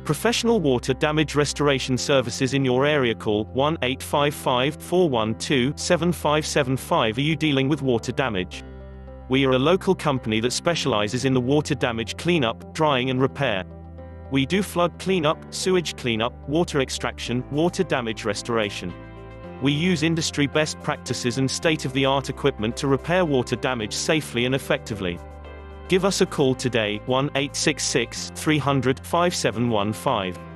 Professional water damage restoration services in your area. Call 1-855-412-7575. Are you dealing with water damage? We are a local company that specializes in the water damage cleanup, drying and repair. We do flood cleanup, sewage cleanup, water extraction, water damage restoration. We use industry best practices and state-of-the-art equipment to repair water damage safely and effectively. Give us a call today, 1-866-300-5715.